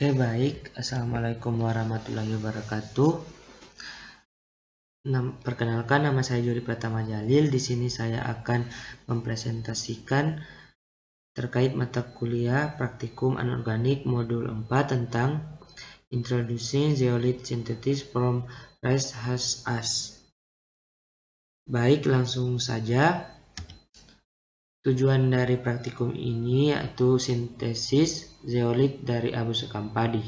Oke, baik. Assalamualaikum warahmatullahi wabarakatuh. Perkenalkan, nama saya Jody Pratama Jalil. Di sini saya akan mempresentasikan terkait mata kuliah Praktikum Anorganik Modul 4 tentang Introducing Zeolite Synthesis from Rice Husk Ash. Baik, langsung saja. Tujuan dari praktikum ini yaitu sintesis zeolit dari abu sekam padi.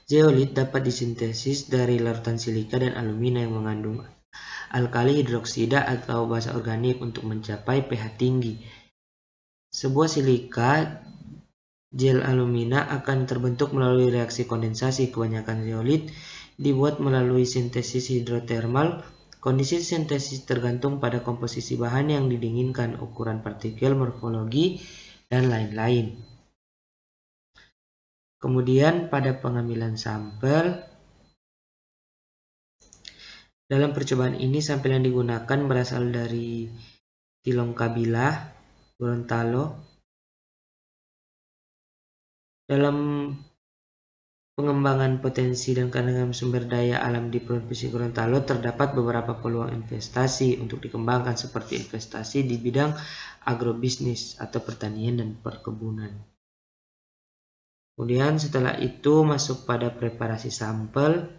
Zeolit dapat disintesis dari larutan silika dan alumina yang mengandung alkali hidroksida atau basa organik untuk mencapai pH tinggi. Sebuah silika gel alumina akan terbentuk melalui reaksi kondensasi. Kebanyakan zeolit dibuat melalui sintesis hidrotermal. Kondisi sintesis tergantung pada komposisi bahan yang didinginkan, ukuran partikel, morfologi, dan lain-lain. Kemudian pada pengambilan sampel, dalam percobaan ini sampel yang digunakan berasal dari Tilongkabilah, Gorontalo. Dalam pengembangan potensi dan kandungan sumber daya alam di Provinsi Gorontalo terdapat beberapa peluang investasi untuk dikembangkan, seperti investasi di bidang agrobisnis atau pertanian dan perkebunan. Kemudian setelah itu masuk pada preparasi sampel.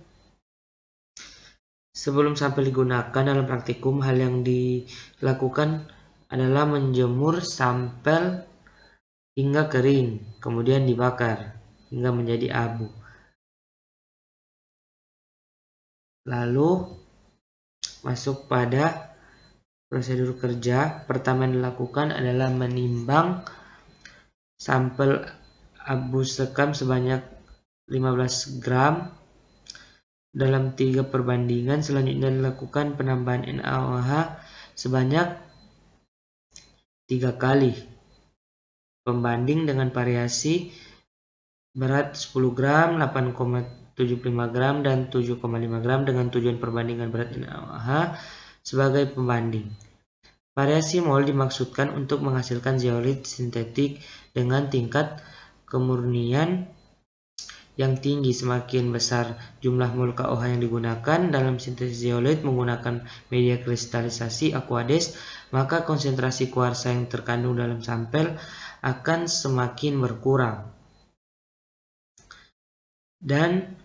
Sebelum sampel digunakan dalam praktikum, hal yang dilakukan adalah menjemur sampel hingga kering, kemudian dibakar hingga menjadi abu. Lalu masuk pada prosedur kerja. Pertama yang dilakukan adalah menimbang sampel abu sekam sebanyak 15 gram dalam 3 perbandingan. Selanjutnya dilakukan penambahan NaOH sebanyak 3 kali, pembanding dengan variasi berat 10 gram, 8,75 gram, dan 7,5 gram dengan tujuan perbandingan berat NaOH sebagai pembanding. Variasi mol dimaksudkan untuk menghasilkan zeolit sintetik dengan tingkat kemurnian yang tinggi. Semakin besar jumlah mol KOH yang digunakan dalam sintesis zeolit menggunakan media kristalisasi Aquades, maka konsentrasi kuarsa yang terkandung dalam sampel akan semakin berkurang. Dan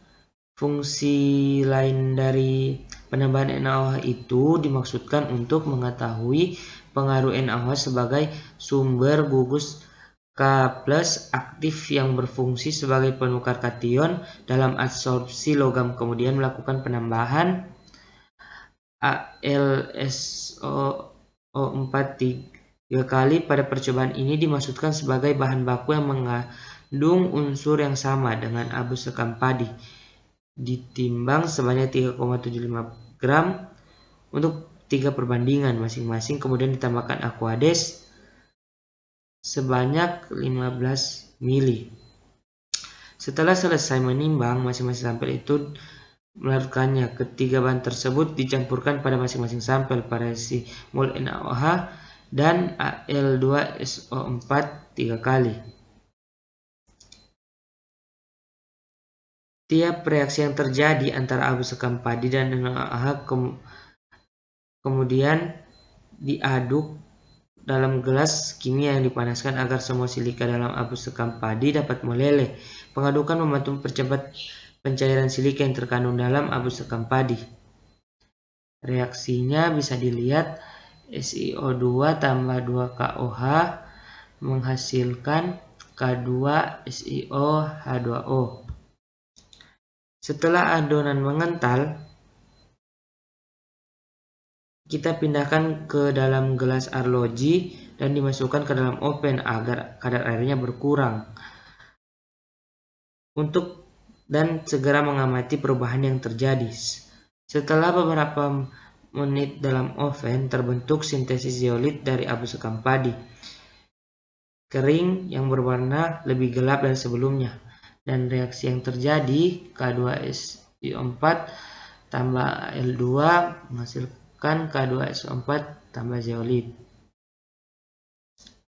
fungsi lain dari penambahan NaOH itu dimaksudkan untuk mengetahui pengaruh NaOH sebagai sumber gugus K+ aktif yang berfungsi sebagai penukar kation dalam adsorpsi logam, kemudian melakukan penambahan AlSO4 3 kali. Pada percobaan ini dimaksudkan sebagai bahan baku yang mengandung unsur yang sama dengan abu sekam padi, ditimbang sebanyak 3,75 gram untuk 3 perbandingan masing-masing, kemudian ditambahkan Aquades sebanyak 15 mili. Setelah selesai menimbang masing-masing sampel itu, melarutkannya. Ketiga bahan tersebut dicampurkan pada masing-masing sampel. Variasi mol NaOH dan Al2SO4 3 kali. Tiap reaksi yang terjadi antara abu sekam padi dan NaOH kemudian diaduk dalam gelas kimia yang dipanaskan agar semua silika dalam abu sekam padi dapat meleleh. Pengadukan membantu mempercepat pencairan silika yang terkandung dalam abu sekam padi. Reaksinya bisa dilihat, SiO2 tambah 2 KOH menghasilkan K2SiO H2O. Setelah adonan mengental, kita pindahkan ke dalam gelas arloji dan dimasukkan ke dalam oven agar kadar airnya berkurang dan segera mengamati perubahan yang terjadi. Setelah beberapa menit dalam oven, terbentuk sintesis zeolit dari abu sekam padi kering yang berwarna lebih gelap dari sebelumnya. Dan reaksi yang terjadi, K2SiO4 tambah Al2 menghasilkan K2SO4 tambah zeolit.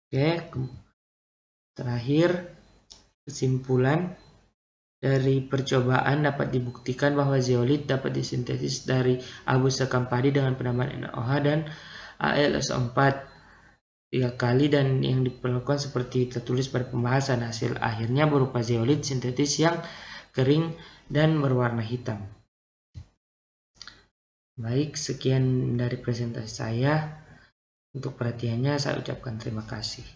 Oke, terakhir Kesimpulan dari percobaan dapat dibuktikan bahwa zeolit dapat disintesis dari abu sekam padi dengan penambahan NaOH dan AlSO4 3 kali, dan yang diperlakukan seperti tertulis pada pembahasan. Hasil akhirnya berupa zeolit sintetis yang kering dan berwarna hitam. Baik, sekian dari presentasi saya. Untuk perhatiannya saya ucapkan terima kasih.